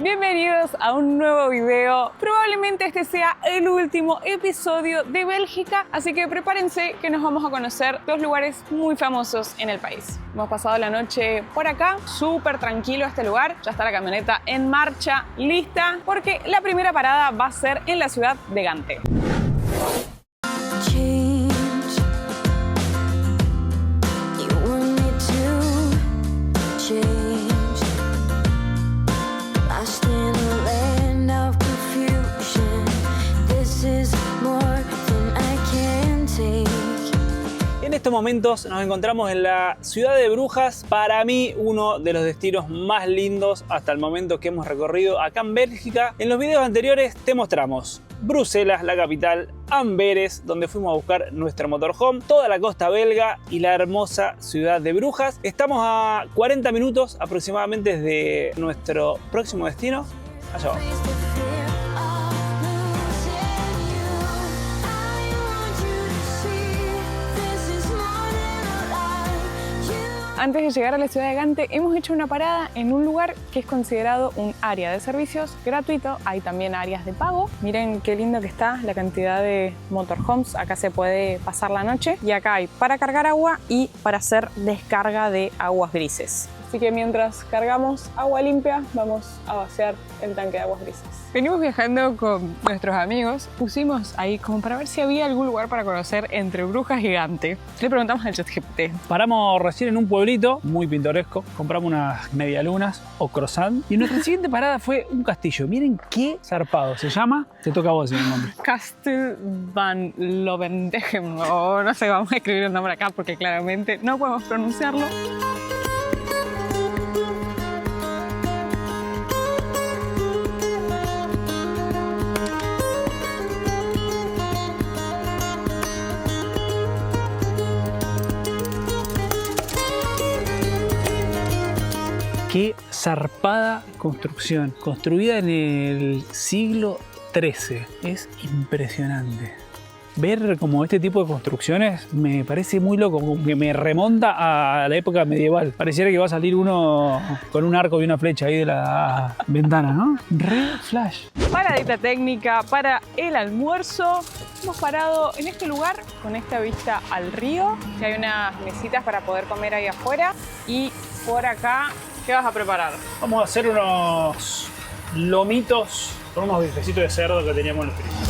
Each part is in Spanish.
Bienvenidos a un nuevo video. Probablemente este sea el último episodio de Bélgica, así que prepárense que nos vamos a conocer dos lugares muy famosos en el país. Hemos pasado la noche por acá, súper tranquilo este lugar. Ya está la camioneta en marcha, lista, porque la primera parada va a ser en la ciudad de Gante. En estos momentos nos encontramos en la ciudad de Brujas, para mí uno de los destinos más lindos hasta el momento que hemos recorrido acá en Bélgica. En los videos anteriores te mostramos Bruselas, la capital, Amberes, donde fuimos a buscar nuestro motorhome, toda la costa belga y la hermosa ciudad de Brujas. Estamos a 40 minutos aproximadamente de nuestro próximo destino. Allá vamos. Antes de llegar a la ciudad de Gante, hemos hecho una parada en un lugar que es considerado un área de servicios gratuito. Hay también áreas de pago. Miren qué lindo que está la cantidad de motorhomes. Acá se puede pasar la noche. Y acá hay para cargar agua y para hacer descarga de aguas grises. Así que mientras cargamos agua limpia, vamos a vaciar el tanque de aguas grises. Venimos viajando con nuestros amigos. Pusimos ahí como para ver si había algún lugar para conocer entre Brujas y Gante. Le preguntamos al ChatGPT. Paramos recién en un pueblito muy pintoresco. Compramos unas medialunas o croissant. Y nuestra siguiente parada fue un castillo. Miren qué zarpado. Se llama... Te toca a vos decir el nombre. Castle van Lovendegem. O no sé, vamos a escribir el nombre acá porque claramente no podemos pronunciarlo. Qué zarpada construcción, construida en el siglo XIII. Es impresionante. Ver como este tipo de construcciones me parece muy loco, como que me remonta a la época medieval. Pareciera que va a salir uno con un arco y una flecha ahí de la ventana, ¿no? Re flash. Paradita técnica para el almuerzo. Hemos parado en este lugar con esta vista al río. Que hay unas mesitas para poder comer ahí afuera. Y por acá, ¿qué vas a preparar? Vamos a hacer unos lomitos con unos bifecitos de cerdo que teníamos en el freezer.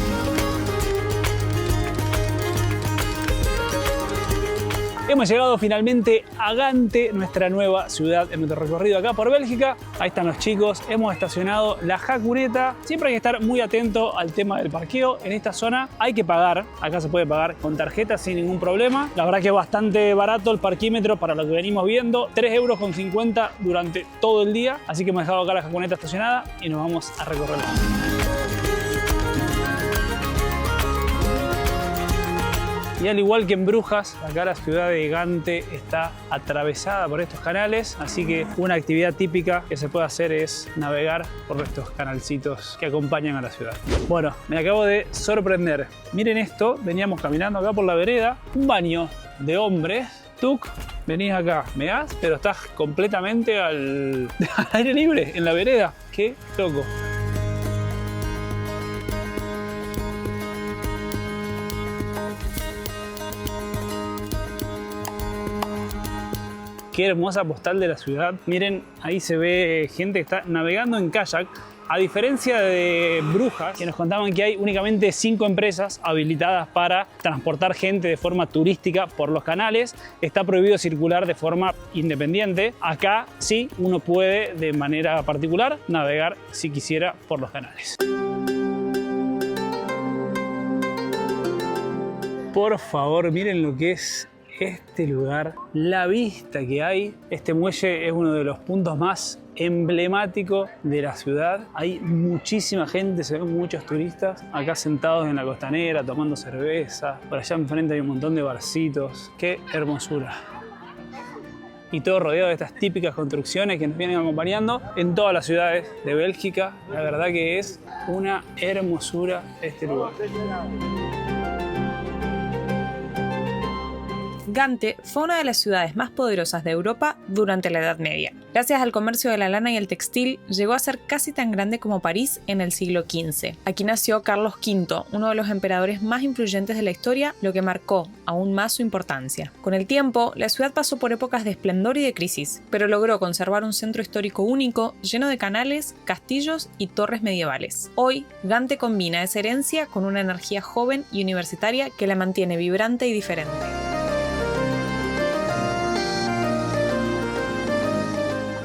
Hemos llegado finalmente a Gante, nuestra nueva ciudad en nuestro recorrido acá por Bélgica. Ahí están los chicos, hemos estacionado la jacureta. Siempre hay que estar muy atento al tema del parqueo. En esta zona hay que pagar, acá se puede pagar con tarjeta sin ningún problema. La verdad que es bastante barato el parquímetro para lo que venimos viendo. 3,50 € durante todo el día. Así que hemos dejado acá la jacureta estacionada y nos vamos a recorrerla. Y al igual que en Brujas, acá la ciudad de Gante está atravesada por estos canales, así que una actividad típica que se puede hacer es navegar por estos canalcitos que acompañan a la ciudad. Bueno, me acabo de sorprender. Miren esto, veníamos caminando acá por la vereda, un baño de hombres. Tuk, venís acá, me das, pero estás completamente al aire libre, en la vereda. Qué loco. Qué hermosa postal de la ciudad. Miren, ahí se ve gente que está navegando en kayak. A diferencia de Brujas, que nos contaban que hay únicamente 5 empresas habilitadas para transportar gente de forma turística por los canales, está prohibido circular de forma independiente. Acá sí, uno puede de manera particular navegar si quisiera por los canales. Por favor, miren lo que es este lugar, la vista que hay. Este muelle es uno de los puntos más emblemáticos de la ciudad. Hay muchísima gente, se ven muchos turistas acá sentados en la costanera tomando cerveza. Por allá enfrente hay un montón de barcitos. ¡Qué hermosura! Y todo rodeado de estas típicas construcciones que nos vienen acompañando en todas las ciudades de Bélgica. La verdad que es una hermosura este lugar. Gante fue una de las ciudades más poderosas de Europa durante la Edad Media. Gracias al comercio de la lana y el textil, llegó a ser casi tan grande como París en el siglo XV. Aquí nació Carlos V, uno de los emperadores más influyentes de la historia, lo que marcó aún más su importancia. Con el tiempo, la ciudad pasó por épocas de esplendor y de crisis, pero logró conservar un centro histórico único, lleno de canales, castillos y torres medievales. Hoy, Gante combina esa herencia con una energía joven y universitaria que la mantiene vibrante y diferente.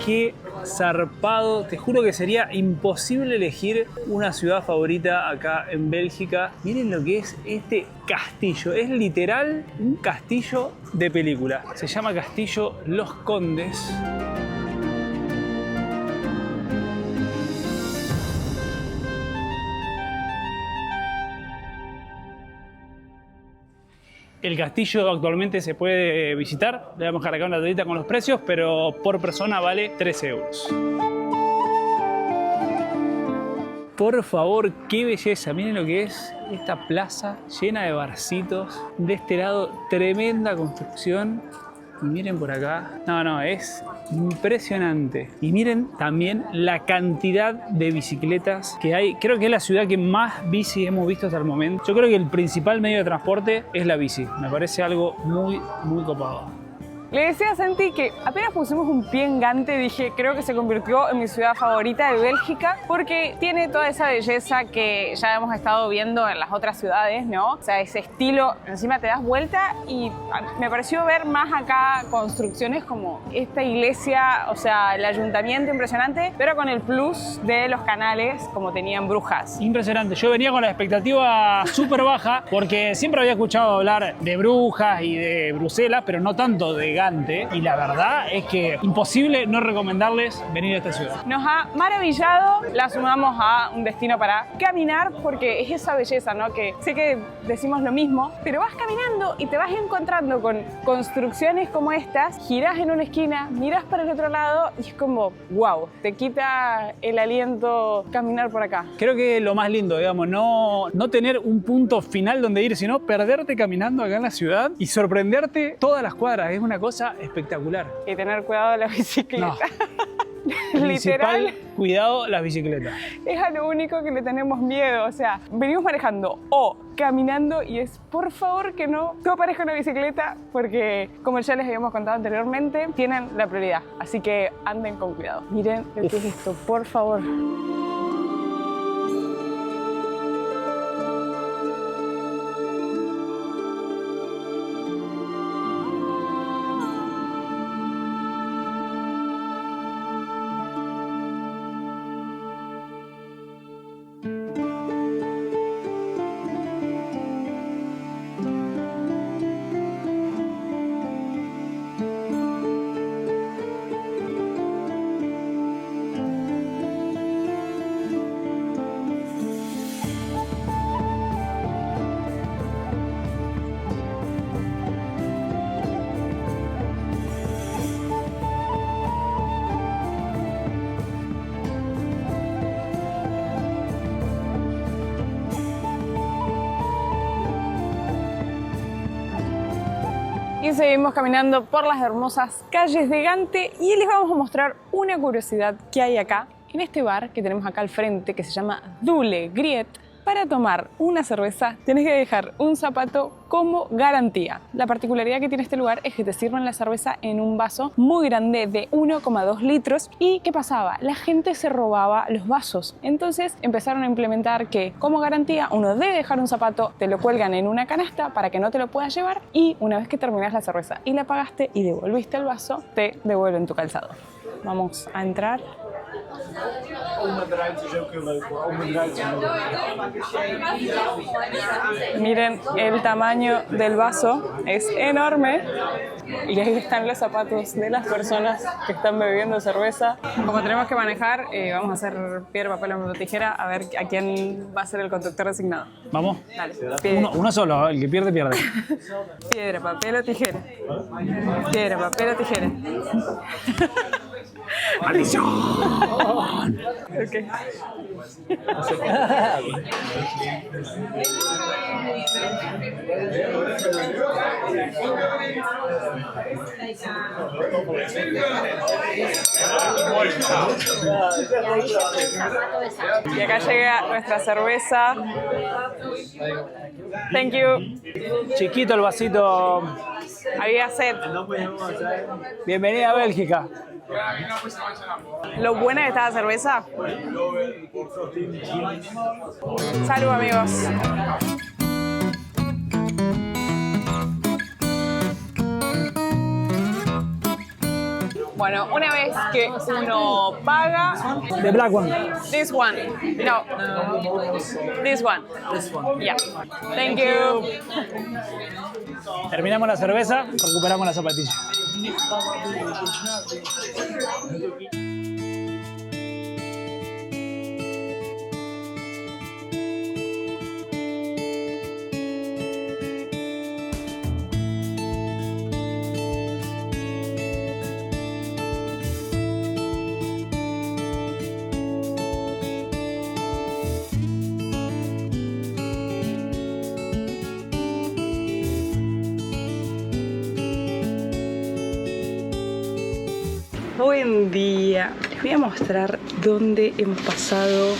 Qué zarpado, te juro que sería imposible elegir una ciudad favorita acá en Bélgica. Miren lo que es este castillo, es literal un castillo de película. Se llama Castillo Los Condes. El castillo actualmente se puede visitar, le vamos a dejar acá una tabletita con los precios, pero por persona vale 13 euros. Por favor, qué belleza, miren lo que es esta plaza llena de barcitos. De este lado, tremenda construcción. Y miren por acá, no, es impresionante. Y miren también la cantidad de bicicletas que hay. Creo que es la ciudad que más bici hemos visto hasta el momento. Yo creo que el principal medio de transporte es la bici. Me parece algo muy copado. Le decía a Santi que apenas pusimos un pie en Gante, dije, creo que se convirtió en mi ciudad favorita de Bélgica porque tiene toda esa belleza que ya hemos estado viendo en las otras ciudades, ¿no? O sea, ese estilo, encima te das vuelta y me pareció ver más acá construcciones como esta iglesia, o sea, el ayuntamiento impresionante, pero con el plus de los canales como tenían Brujas. Impresionante, yo venía con la expectativa súper baja porque siempre había escuchado hablar de Brujas y de Bruselas, pero no tanto de Gante, y la verdad es que imposible no recomendarles venir a esta ciudad. Nos ha maravillado, la sumamos a un destino para caminar porque es esa belleza, ¿no? Que sé que decimos lo mismo, pero vas caminando y te vas encontrando con construcciones como estas, girás en una esquina, miras para el otro lado y es como, wow, te quita el aliento caminar por acá. Creo que lo más lindo, digamos, no tener un punto final donde ir, sino perderte caminando acá en la ciudad y sorprenderte todas las cuadras, es una cosa espectacular. Y tener cuidado de la bicicleta. No. Literal. Cuidado las bicicletas. Es a lo único que le tenemos miedo. O sea, venimos manejando o caminando y es por favor que no aparezca una bicicleta porque, como ya les habíamos contado anteriormente, tienen la prioridad. Así que anden con cuidado. Miren lo que es esto, por favor. Y seguimos caminando por las hermosas calles de Gante y les vamos a mostrar una curiosidad que hay acá, en este bar que tenemos acá al frente, que se llama Dule Griet. Para tomar una cerveza tienes que dejar un zapato como garantía. La particularidad que tiene este lugar es que te sirven la cerveza en un vaso muy grande de 1,2 litros. ¿Y qué pasaba? La gente se robaba los vasos. Entonces empezaron a implementar que como garantía uno debe dejar un zapato, te lo cuelgan en una canasta para que no te lo puedas llevar y una vez que terminas la cerveza y la pagaste y devolviste el vaso, te devuelven tu calzado. Vamos a entrar. Miren el tamaño del vaso, es enorme y ahí están los zapatos de las personas que están bebiendo cerveza. Como tenemos que manejar, vamos a hacer piedra, papel o tijera a ver a quién va a ser el conductor designado. Vamos. Dale. Uno solo, el que pierde, pierde. Piedra, papel o tijera. Piedra, papel o tijera. ¡Maldición! Ok. Y acá llega nuestra cerveza. Thank you. Chiquito el vasito. Había sed. Bienvenida a Bélgica. Lo buena que está la cerveza. Salud, amigos. Bueno, una vez que uno paga... The black one. This one. No. This one. Yeah. Thank you. Terminamos la cerveza, recuperamos la zapatilla. Buen día, les voy a mostrar dónde hemos pasado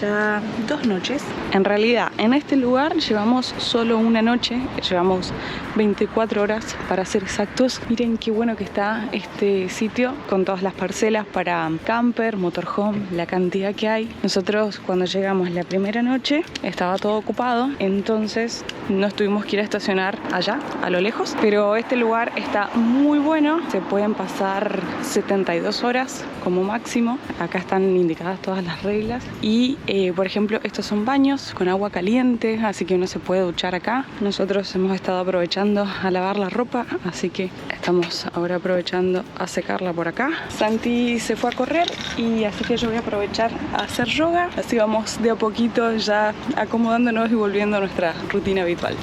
ya 2 noches. En realidad, en este lugar llevamos solo una noche, llevamos 24 horas para ser exactos. Miren qué bueno que está este sitio con todas las parcelas para camper, motorhome, la cantidad que hay. Nosotros cuando llegamos la primera noche estaba todo ocupado, entonces nos tuvimos que ir a estacionar allá, a lo lejos. Pero este lugar está muy bueno, se pueden pasar 72 horas como máximo. Acá están indicadas todas las reglas y por ejemplo estos son baños con agua caliente, así que uno se puede duchar acá. Nosotros hemos estado aprovechando a lavar la ropa, así que estamos ahora aprovechando a secarla por acá. Santi se fue a correr y así que yo voy a aprovechar a hacer yoga, así vamos de a poquito ya acomodándonos y volviendo a nuestra rutina habitual.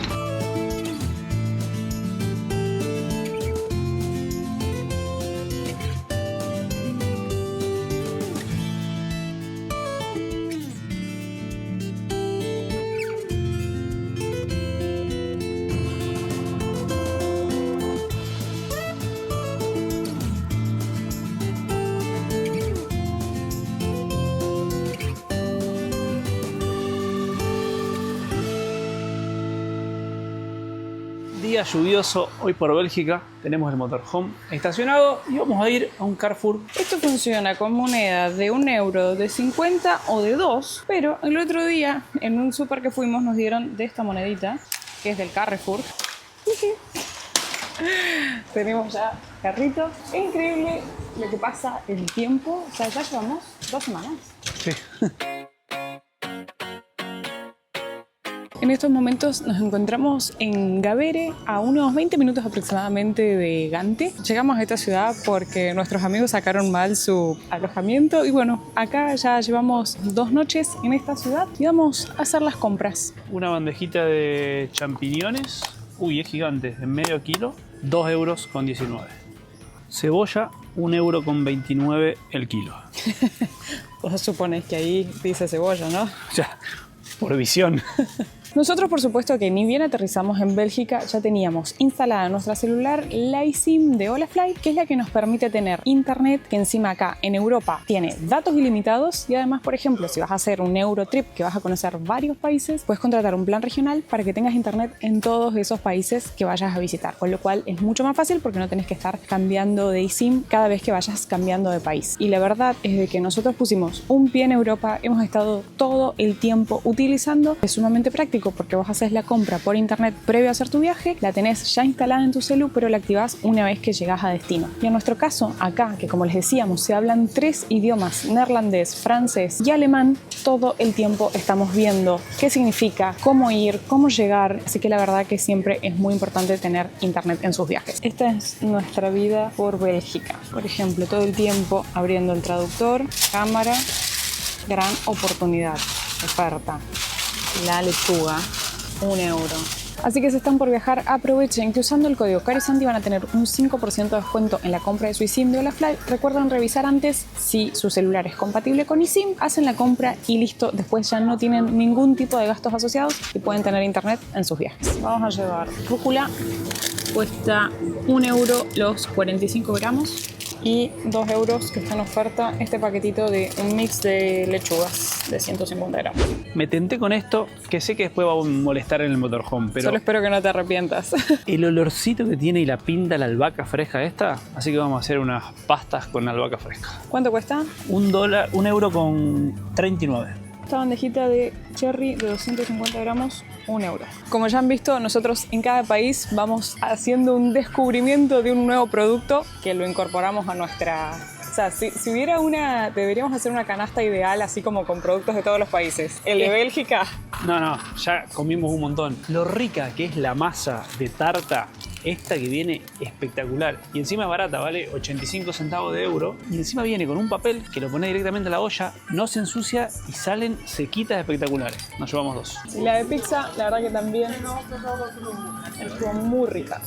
Día lluvioso hoy por Bélgica. Tenemos el motorhome estacionado y vamos a ir a un Carrefour. Esto funciona con monedas de 1 euro, de 50 o de 2, pero el otro día en un súper que fuimos nos dieron de esta monedita, que es del Carrefour. Tenemos ya carrito. Es increíble lo que pasa el tiempo. O sea, ya llevamos 2 semanas. Sí. En estos momentos nos encontramos en Gavere, a unos 20 minutos aproximadamente de Gante. Llegamos a esta ciudad porque nuestros amigos sacaron mal su alojamiento y bueno, acá ya llevamos 2 noches en esta ciudad y vamos a hacer las compras. Una bandejita de champiñones. Uy, es gigante, de medio kilo. 2 euros con 19. Cebolla, 1 euro con 29 el kilo. Vos suponés que ahí dice cebolla, ¿no? Ya, por visión. Nosotros, por supuesto, que ni bien aterrizamos en Bélgica, ya teníamos instalada en nuestra celular la eSIM de Holafly, que es la que nos permite tener internet, que encima acá en Europa tiene datos ilimitados y además, por ejemplo, si vas a hacer un Eurotrip que vas a conocer varios países, puedes contratar un plan regional para que tengas internet en todos esos países que vayas a visitar, con lo cual es mucho más fácil porque no tenés que estar cambiando de eSIM cada vez que vayas cambiando de país. Y la verdad es de que nosotros pusimos un pie en Europa, hemos estado todo el tiempo utilizando, es sumamente práctico porque vos haces la compra por internet previo a hacer tu viaje, la tenés ya instalada en tu celu, pero la activás una vez que llegás a destino. Y en nuestro caso, acá, que como les decíamos, se hablan 3 idiomas, neerlandés, francés y alemán, todo el tiempo estamos viendo qué significa, cómo ir, cómo llegar, así que la verdad que siempre es muy importante tener internet en sus viajes. Esta es nuestra vida por Bélgica. Por ejemplo, todo el tiempo abriendo el traductor, cámara, gran oportunidad, oferta. La lechuga, 1 euro. Así que si están por viajar, aprovechen que usando el código CARISANTI van a tener un 5% de descuento en la compra de su eSIM de Holafly. Recuerden revisar antes si su celular es compatible con eSIM, hacen la compra y listo. Después ya no tienen ningún tipo de gastos asociados y pueden tener internet en sus viajes. Vamos a llevar rúcula, cuesta 1 euro los 45 gramos. Y 2 euros que está en oferta este paquetito de un mix de lechugas de 150 gramos. Me tenté con esto, que sé que después va a molestar en el motorhome, pero Solo espero que no te arrepientas. el olorcito que tiene y la pinta la albahaca fresca esta, así que vamos a hacer unas pastas con albahaca fresca. ¿Cuánto cuesta? $1, 1 euro con 39. Esta bandejita de cherry de 250 gramos, 1 euro. Como ya han visto, nosotros en cada país vamos haciendo un descubrimiento de un nuevo producto que lo incorporamos a nuestra... O sea, si hubiera deberíamos hacer una canasta ideal así como con productos de todos los países. El de Bélgica. No, ya comimos un montón. Lo rica que es la masa de tarta, esta que viene espectacular. Y encima es barata, vale 85 centavos de euro. Y encima viene con un papel que lo pone directamente a la olla, no se ensucia y salen sequitas espectaculares. Nos llevamos 2. Y la de pizza, la verdad que también estuvo muy rica.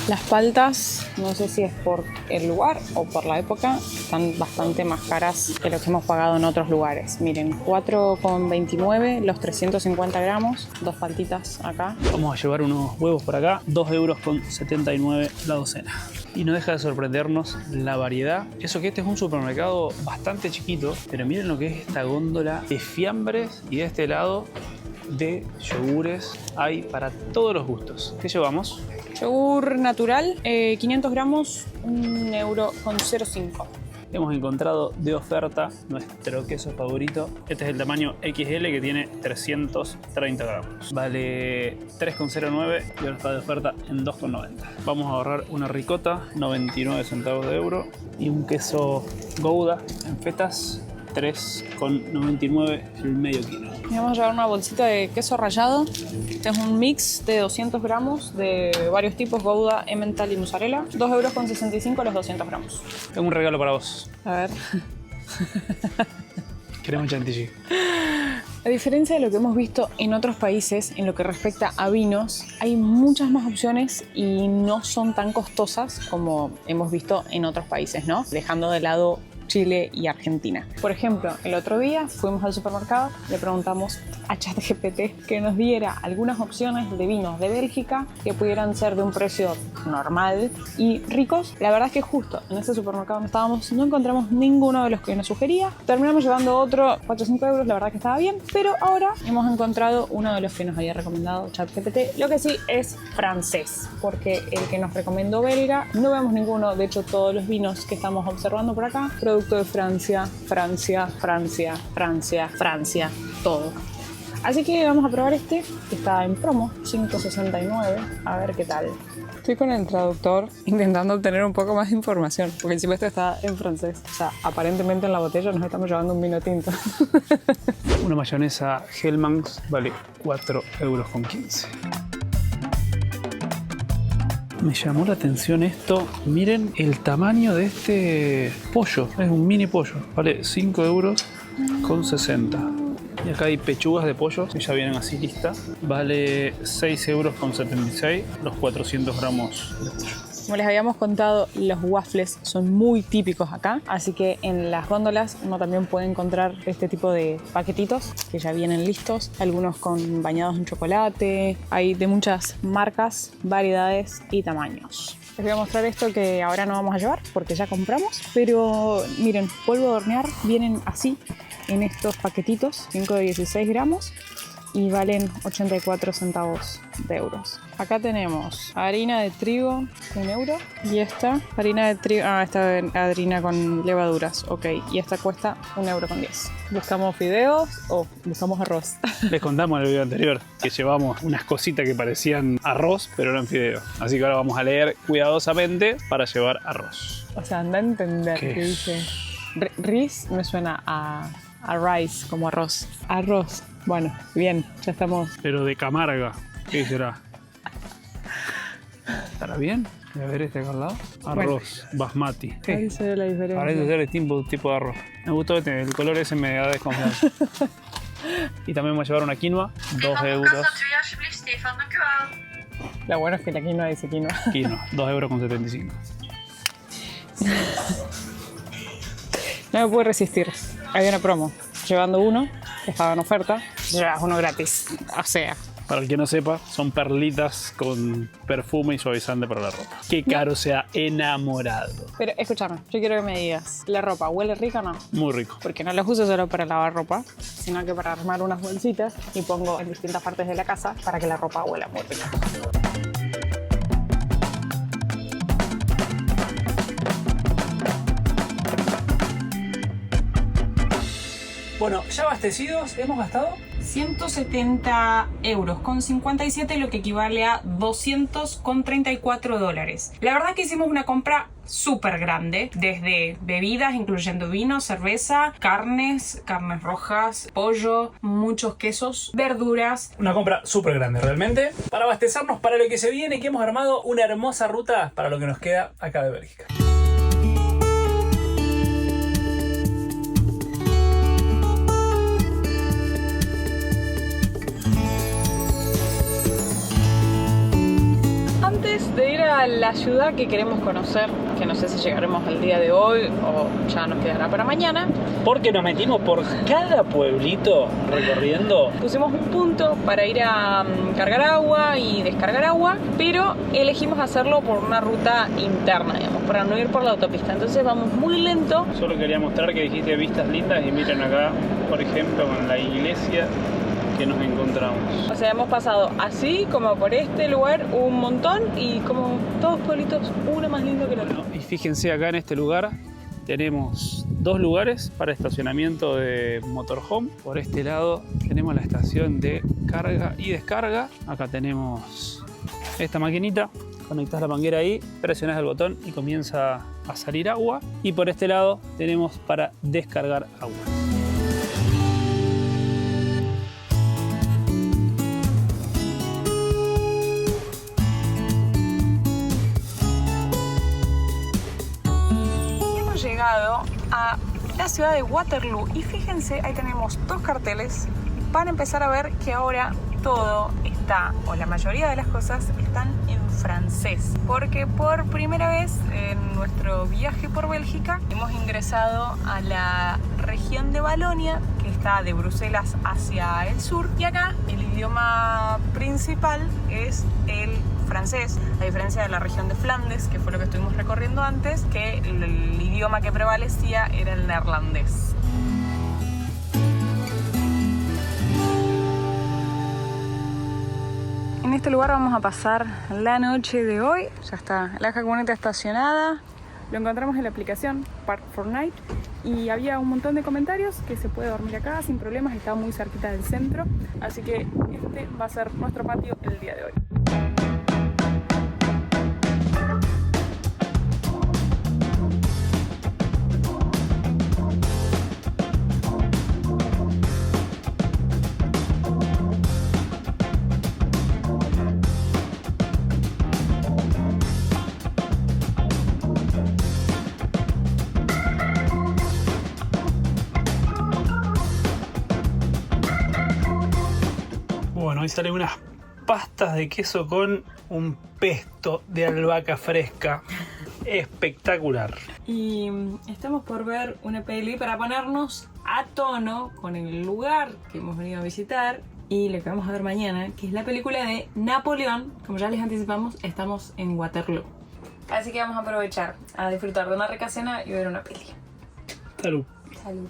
Las paltas, no sé si es por el lugar o por la época, están bastante más caras que lo que hemos pagado en otros lugares. Miren, 4,29 los 350 gramos, 2 paltitas acá. Vamos a llevar unos huevos por acá, 2 euros con 79 la docena. Y no deja de sorprendernos la variedad. Eso que este es un supermercado bastante chiquito, pero miren lo que es esta góndola de fiambres y de este lado de yogures. Hay para todos los gustos. ¿Qué llevamos? Yogur natural, 500 gramos, 1 euro con 0,5. Hemos encontrado de oferta nuestro queso favorito. Este es el tamaño XL que tiene 330 gramos. Vale 3,09 y ahora está de oferta en 2,90. Vamos a ahorrar una ricota, 99 centavos de euro. Y un queso Gouda en fetas, 3,99 el medio kilo. Y vamos a llevar una bolsita de queso rallado. Este es un mix de 200 gramos de varios tipos, Gouda, Emmental y mozzarella. 2 euros con 65 los 200 gramos. Tengo un regalo para vos. A ver. Queremos chantilly. A diferencia de lo que hemos visto en otros países, en lo que respecta a vinos, hay muchas más opciones y no son tan costosas como hemos visto en otros países, ¿no? Dejando de lado Chile y Argentina. Por ejemplo, el otro día fuimos al supermercado, le preguntamos a ChatGPT que nos diera algunas opciones de vinos de Bélgica que pudieran ser de un precio normal y ricos. La verdad es que justo en ese supermercado donde estábamos no encontramos ninguno de los que nos sugería. Terminamos llevando otro, 4 o 5 euros, la verdad que estaba bien, pero ahora hemos encontrado uno de los que nos había recomendado ChatGPT. Lo que sí es francés, porque el que nos recomendó belga no vemos ninguno. De hecho, todos los vinos que estamos observando por acá, producto de Francia, Francia, Francia, Francia, Francia, todo. Así que vamos a probar este, que está en promo, 5,69, a ver qué tal. Estoy con el traductor intentando obtener un poco más de información, porque encima esto está en francés. O sea, aparentemente en la botella nos estamos llevando un vino tinto. Una mayonesa Hellmann's vale 4 euros con 15. Me llamó la atención esto. Miren el tamaño de este pollo. Es un mini pollo. Vale 5 euros con 60. Y acá hay pechugas de pollo que ya vienen así listas. Vale 6 euros con 76 los 400 gramos de pollo. Como les habíamos contado, los waffles son muy típicos acá, así que en las góndolas uno también puede encontrar este tipo de paquetitos que ya vienen listos, algunos con bañados en chocolate, hay de muchas marcas, variedades y tamaños. Les voy a mostrar esto que ahora no vamos a llevar porque ya compramos, pero miren, polvo de hornear, vienen así en estos paquetitos, 5 de 16 gramos. Y valen 84 centavos de euros. Acá tenemos harina de trigo, 1 euro. Y esta harina de trigo, esta harina con levaduras, ok. Y esta cuesta 1 euro con 10. ¿Buscamos fideos o buscamos arroz? Les contamos en el video anterior que llevamos unas cositas que parecían arroz, pero eran fideos. Así que ahora vamos a leer cuidadosamente para llevar arroz. O sea, anda a entender qué dice. Rice me suena a rice, como arroz. Arroz. Bueno, bien, ya estamos. Pero de Camarga, ¿qué será? ¿Estará bien? Voy a ver este acá al lado. Arroz, basmati. Ahí se ve la diferencia. Parece ser el tipo de arroz. Me gustó este, el color ese me da desconfianza. Y también voy a llevar una quinoa, 2 euros. Lo bueno es que la quinoa dice quinoa. Quinoa, 2,75 €. No me pude resistir. Había una promo. Llevando uno, estaba en oferta, llevas uno gratis. O sea, Para el que no sepa, son perlitas con perfume y suavizante para la ropa. Qué caro se ha enamorado. pero escúchame, yo quiero que me digas, ¿la ropa huele rica o no? Muy rico. Porque no las uso solo para lavar ropa, sino que para armar unas bolsitas y pongo en distintas partes de la casa para que la ropa huela muy rica. Bueno, ya abastecidos, hemos gastado 170 euros con 57, lo que equivale a 200,34 dólares. La verdad que hicimos una compra súper grande, desde bebidas, incluyendo vino, cerveza, carnes rojas, pollo, muchos quesos, verduras. una compra súper grande realmente para abastecernos para lo que se viene, que hemos armado una hermosa ruta para lo que nos queda acá de Bélgica. Antes de ir a la ciudad que queremos conocer, que no sé si llegaremos el día de hoy o ya nos quedará para mañana, Porque nos metimos por cada pueblito recorriendo. pusimos un punto para ir a cargar agua y descargar agua, pero elegimos hacerlo por una ruta interna, digamos, para no ir por la autopista. Entonces vamos muy lento. Solo quería mostrar que dijiste vistas lindas y miren acá, por ejemplo, con la iglesia que nos encontramos. O sea, hemos pasado así como por este lugar un montón y como todos pueblitos, uno más lindo que el otro. Y fíjense acá en este lugar tenemos dos lugares para estacionamiento de motorhome. Por este lado tenemos la estación de carga y descarga. Acá tenemos esta maquinita. Conectás la manguera ahí, presionás el botón y comienza a salir agua. Y por este lado tenemos para descargar agua. Llegado a la ciudad de Waterloo y fíjense, ahí tenemos dos carteles para empezar a ver que ahora todo está, o la mayoría de las cosas están en francés, porque por primera vez en nuestro viaje por Bélgica hemos ingresado a la región de Valonia, que está de Bruselas hacia el sur, y acá el idioma principal es el francés, a diferencia de la región de Flandes, que fue lo que estuvimos recorriendo antes, que el idioma que prevalecía era el neerlandés. En este lugar vamos a pasar la noche de hoy. Ya está la camioneta estacionada. Lo encontramos en la aplicación Park4Night y había un montón de comentarios que se puede dormir acá sin problemas. Está muy cerquita del centro, así que este va a ser nuestro patio el día de hoy. Bueno, hoy salen unas pastas de queso con un pesto de albahaca fresca. Espectacular. Y estamos por ver una peli para ponernos a tono con el lugar que hemos venido a visitar y lo que vamos a ver mañana, que es la película de Napoleón. Como ya les anticipamos, estamos en Waterloo. Así que vamos a aprovechar a disfrutar de una rica cena y ver una peli. Salud. Salud.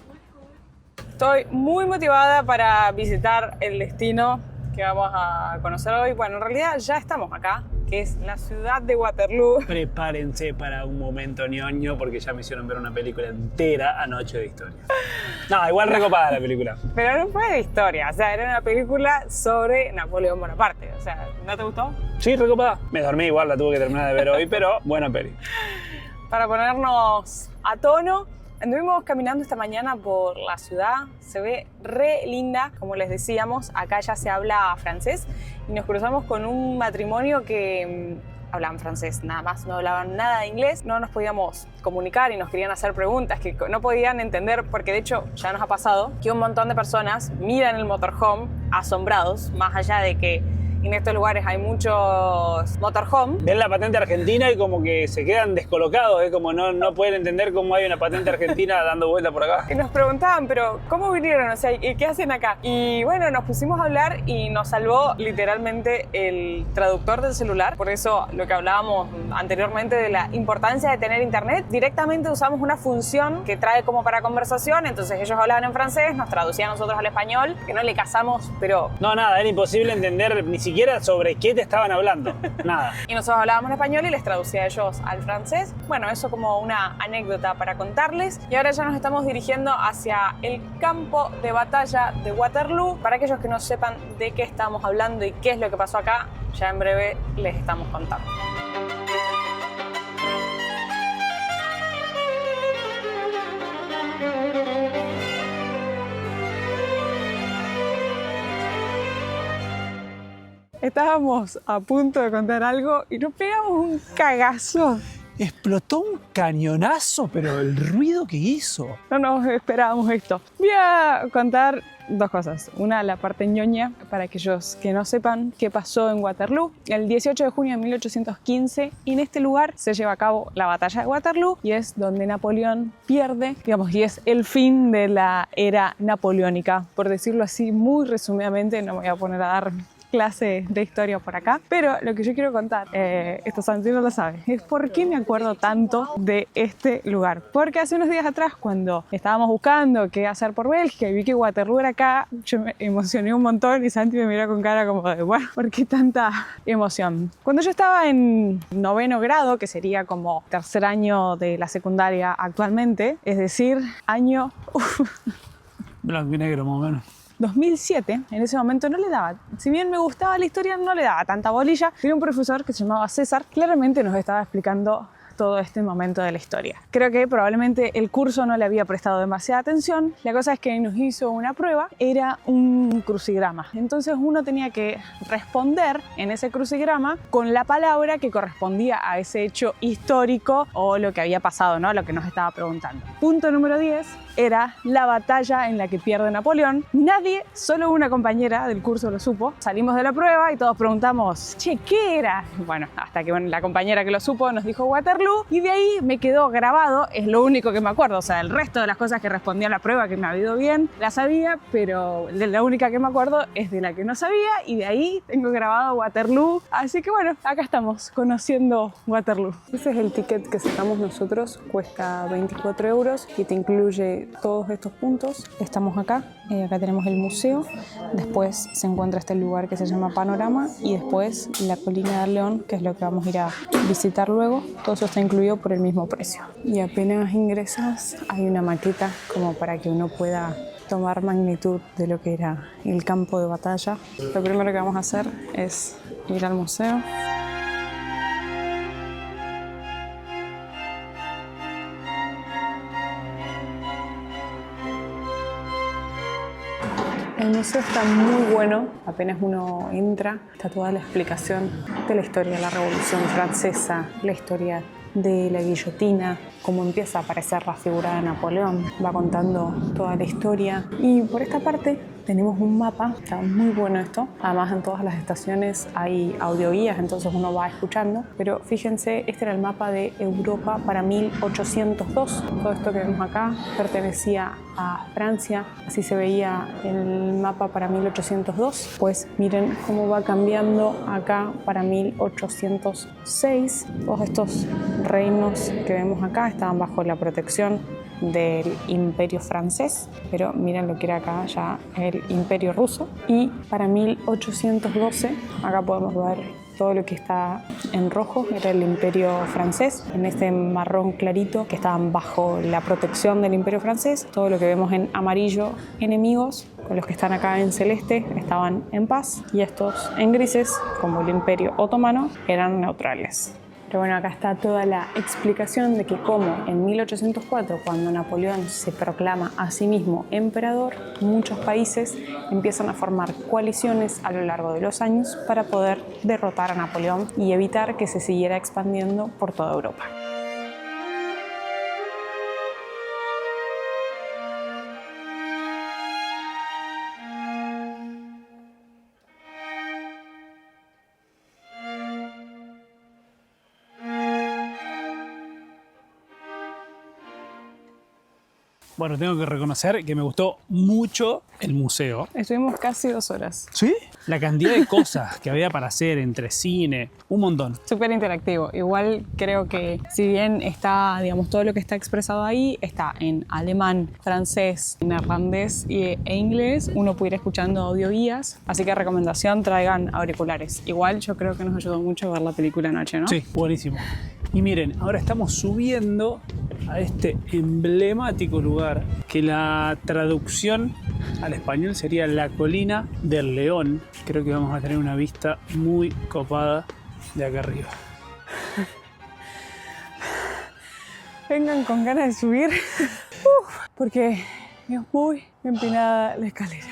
Estoy muy motivada para visitar el destino que vamos a conocer hoy. Bueno, en realidad ya estamos acá, que es la ciudad de Waterloo. Prepárense para un momento ñoño porque ya me hicieron ver una película entera anoche de historia. No, igual recopada la película. Pero no fue de historia, o sea, era una película sobre Napoleón Bonaparte. O sea, ¿no te gustó? Sí, recopada. Me dormí igual, la tuve que terminar de ver hoy, pero buena peli. Para ponernos a tono, anduvimos caminando esta mañana por la ciudad, se ve re linda, como les decíamos, acá ya se habla francés y nos cruzamos con un matrimonio que hablaban francés, nada más, no hablaban nada de inglés, no nos podíamos comunicar y nos querían hacer preguntas que no podían entender, porque de hecho ya nos ha pasado que un montón de personas miran el motorhome asombrados, más allá de que y en estos lugares hay muchos motorhome. Ven la patente argentina y como que se quedan descolocados, como no pueden entender cómo hay una patente argentina dando vuelta por acá. Y nos preguntaban, pero ¿cómo vinieron? O sea, ¿y qué hacen acá? Y bueno, nos pusimos a hablar y nos salvó literalmente el traductor del celular. Por eso lo que hablábamos anteriormente de la importancia de tener internet, directamente usamos una función que trae como para conversación, entonces ellos hablaban en francés, nos traducían a nosotros al español, que no le casamos, pero... No, nada, era imposible entender ni siquiera sobre qué te estaban hablando, nada. Y nosotros hablábamos en español y les traducía a ellos al francés. Bueno, eso como una anécdota para contarles. Y ahora ya nos estamos dirigiendo hacia el campo de batalla de Waterloo. Para aquellos que no sepan de qué estamos hablando y qué es lo que pasó acá, ya en breve les estamos contando. Estábamos a punto de contar algo y nos pegamos un cagazo. Explotó un cañonazo, pero el ruido que hizo. No nos esperábamos esto. Voy a contar dos cosas. Una, la parte ñoña, para aquellos que no sepan qué pasó en Waterloo. El 18 de junio de 1815, y en este lugar se lleva a cabo la batalla de Waterloo, y es donde Napoleón pierde, digamos, y es el fin de la era napoleónica. Por decirlo así, muy resumidamente, no me voy a poner a dar clase de historia por acá, pero lo que yo quiero contar, esto Santi no lo sabe, es por qué me acuerdo tanto de este lugar. Porque hace unos días atrás, cuando estábamos buscando qué hacer por Bélgica y vi que Waterloo era acá, yo me emocioné un montón y Santi me miró con cara como de, bueno, ¿por qué tanta emoción? Cuando yo estaba en 9º grado, que sería como tercer año de la secundaria actualmente, es decir, año... Blanco y negro, más o menos. 2007, en ese momento no le daba, si bien me gustaba la historia, no le daba tanta bolilla. Tenía un profesor que se llamaba César, claramente nos estaba explicando todo este momento de la historia. Creo que probablemente el curso no le había prestado demasiada atención. La cosa es que nos hizo una prueba, era un crucigrama. Entonces uno tenía que responder en ese crucigrama con la palabra que correspondía a ese hecho histórico o lo que había pasado, ¿no? Lo que nos estaba preguntando. Punto número 10 era la batalla en la que pierde Napoleón. Nadie, solo una compañera del curso lo supo. Salimos de la prueba y todos preguntamos, che, ¿qué era? Bueno, hasta que la compañera que lo supo nos dijo Waterloo, y de ahí me quedó grabado, es lo único que me acuerdo. O sea, el resto de las cosas que respondí a la prueba que me ha ido bien, la sabía, pero de la única que me acuerdo es de la que no sabía, y de ahí tengo grabado Waterloo. Así que bueno, acá estamos, conociendo Waterloo. Ese es el ticket que sacamos nosotros, cuesta 24 euros y te incluye todos estos puntos. Estamos acá, acá tenemos el museo, después se encuentra este lugar que se llama Panorama, y después la colina del León, que es lo que vamos a ir a visitar luego. Todo eso está incluido por el mismo precio. Y apenas ingresas hay una maqueta como para que uno pueda tomar magnitud de lo que era el campo de batalla. Lo primero que vamos a hacer es ir al museo. El museo está muy bueno, apenas uno entra, está toda la explicación de la historia de la Revolución Francesa, la historia de la guillotina, cómo empieza a aparecer la figura de Napoleón, va contando toda la historia. Y por esta parte tenemos un mapa, está muy bueno esto. Además, en todas las estaciones hay audioguías, entonces uno va escuchando. Pero fíjense, este era el mapa de Europa para 1802. Todo esto que vemos acá pertenecía a Francia. Así se veía el mapa para 1802. Pues miren cómo va cambiando acá para 1806. Todos estos reinos que vemos acá estaban bajo la protección del Imperio francés, pero miren lo que era acá ya el Imperio ruso. Y para 1812, acá podemos ver todo lo que está en rojo, era el Imperio francés. En este marrón clarito, que estaban bajo la protección del Imperio francés. Todo lo que vemos en amarillo, enemigos. Con los que están acá en celeste, estaban en paz. Y estos en grises, como el Imperio otomano, eran neutrales. Pero bueno, acá está toda la explicación de que cómo en 1804, cuando Napoleón se proclama a sí mismo emperador, muchos países empiezan a formar coaliciones a lo largo de los años para poder derrotar a Napoleón y evitar que se siguiera expandiendo por toda Europa. Bueno, tengo que reconocer que me gustó mucho el museo. Estuvimos casi 2 horas. ¿Sí? La cantidad de cosas que había para hacer entre cine, un montón. Súper interactivo. Igual creo que si bien está, digamos, todo lo que está expresado ahí está en alemán, francés, neerlandés e inglés, uno puede ir escuchando audioguías. Así que recomendación, traigan auriculares. Igual yo creo que nos ayudó mucho ver la película anoche, ¿no? Sí, buenísimo. Y miren, ahora estamos subiendo a este emblemático lugar que la traducción al español sería la colina del león. Creo que vamos a tener una vista muy copada de acá arriba. Vengan con ganas de subir, porque es muy empinada la escalera.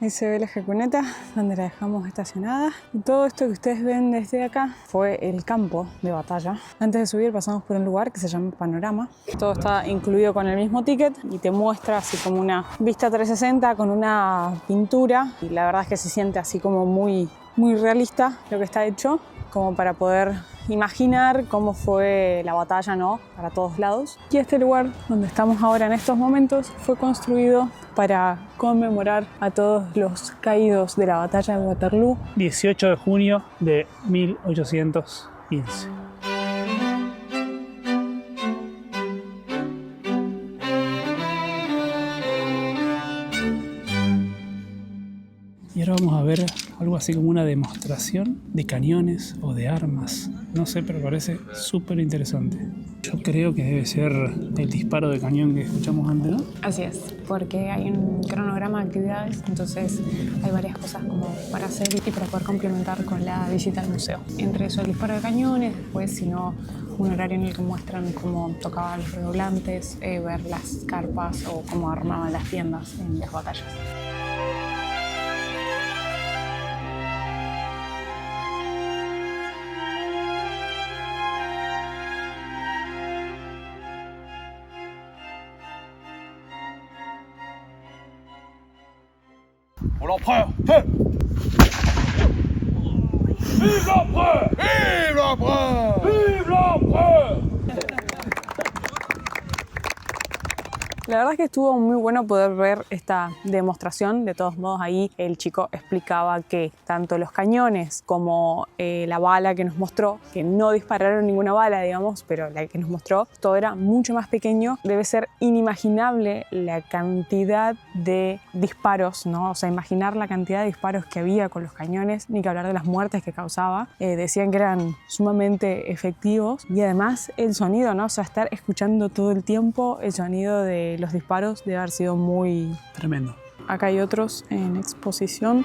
Ahí se ve la jacuneta donde la dejamos estacionada. Y todo esto que ustedes ven desde acá fue el campo de batalla. Antes de subir pasamos por un lugar que se llama Panorama. Todo está incluido con el mismo ticket y te muestra así como una vista 360 con una pintura. Y la verdad es que se siente así como muy realista lo que está hecho, como para poder imaginar cómo fue la batalla, ¿no? Para todos lados. Y este lugar donde estamos ahora en estos momentos fue construido para conmemorar a todos los caídos de la batalla de Waterloo. 18 de junio de 1815. Y ahora vamos a ver algo así como una demostración de cañones o de armas. No sé, pero parece súper interesante. Yo creo que debe ser el disparo de cañón que escuchamos antes, ¿no? Así es, porque hay un cronograma de actividades, entonces hay varias cosas como para hacer y para poder complementar con la visita al museo. Entre eso el disparo de cañones, después si no un horario en el que muestran cómo tocaban los redoblantes, ver las carpas o cómo armaban las tiendas en las batallas. On en prend. Vive l'empereur! Vive l'empereur! Vive l'empereur! La verdad es que estuvo muy bueno poder ver esta demostración. De todos modos, ahí el chico explicaba que tanto los cañones como la bala que nos mostró, que no dispararon ninguna bala, digamos, pero la que nos mostró, todo era mucho más pequeño. Debe ser inimaginable la cantidad de disparos, ¿no? O sea, imaginar la cantidad de disparos que había con los cañones, ni que hablar de las muertes que causaba. Decían que eran sumamente efectivos y además el sonido, ¿no? O sea, estar escuchando todo el tiempo el sonido de los disparos debe haber sido muy tremendo. Acá hay otros en exposición.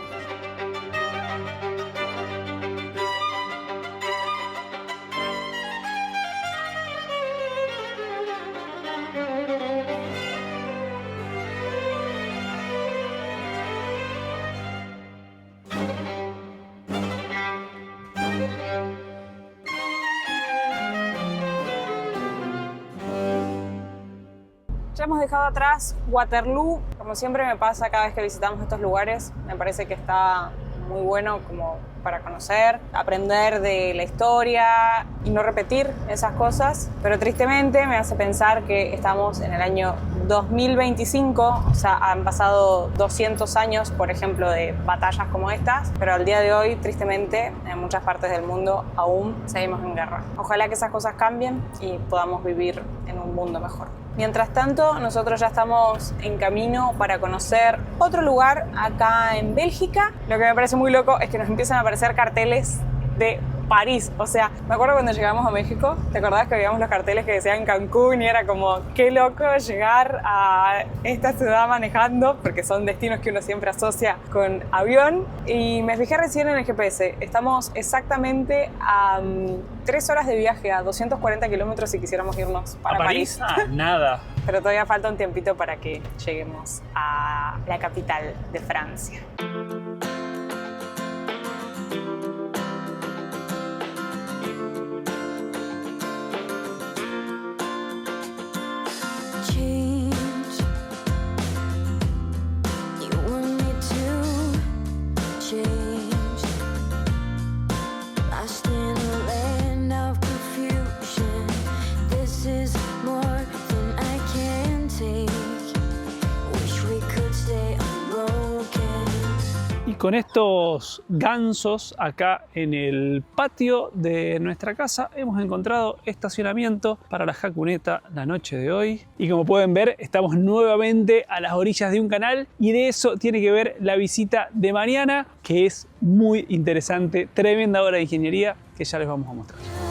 Ya hemos dejado atrás Waterloo. Como siempre me pasa cada vez que visitamos estos lugares, me parece que está muy bueno como para conocer, aprender de la historia y no repetir esas cosas. Pero tristemente me hace pensar que estamos en el año 2025, o sea, han pasado 200 años, por ejemplo, de batallas como estas, pero al día de hoy, tristemente, en muchas partes del mundo aún seguimos en guerra. Ojalá que esas cosas cambien y podamos vivir en un mundo mejor. Mientras tanto, nosotros ya estamos en camino para conocer otro lugar acá en Bélgica. Lo que me parece muy loco es que nos empiezan a aparecer carteles de París. O sea, me acuerdo cuando llegamos a México, ¿te acordás que veíamos los carteles que decían Cancún y era como, qué loco llegar a esta ciudad manejando, porque son destinos que uno siempre asocia con avión? Y me fijé recién en el GPS, estamos exactamente a 3 horas de viaje, a 240 kilómetros si quisiéramos irnos para París. Nada. Pero todavía falta un tiempito para que lleguemos a la capital de Francia. Y con estos gansos acá en el patio de nuestra casa hemos encontrado estacionamiento para la jacuneta la noche de hoy. Y como pueden ver, estamos nuevamente a las orillas de un canal y de eso tiene que ver la visita de mañana, que es muy interesante, tremenda obra de ingeniería que ya les vamos a mostrar.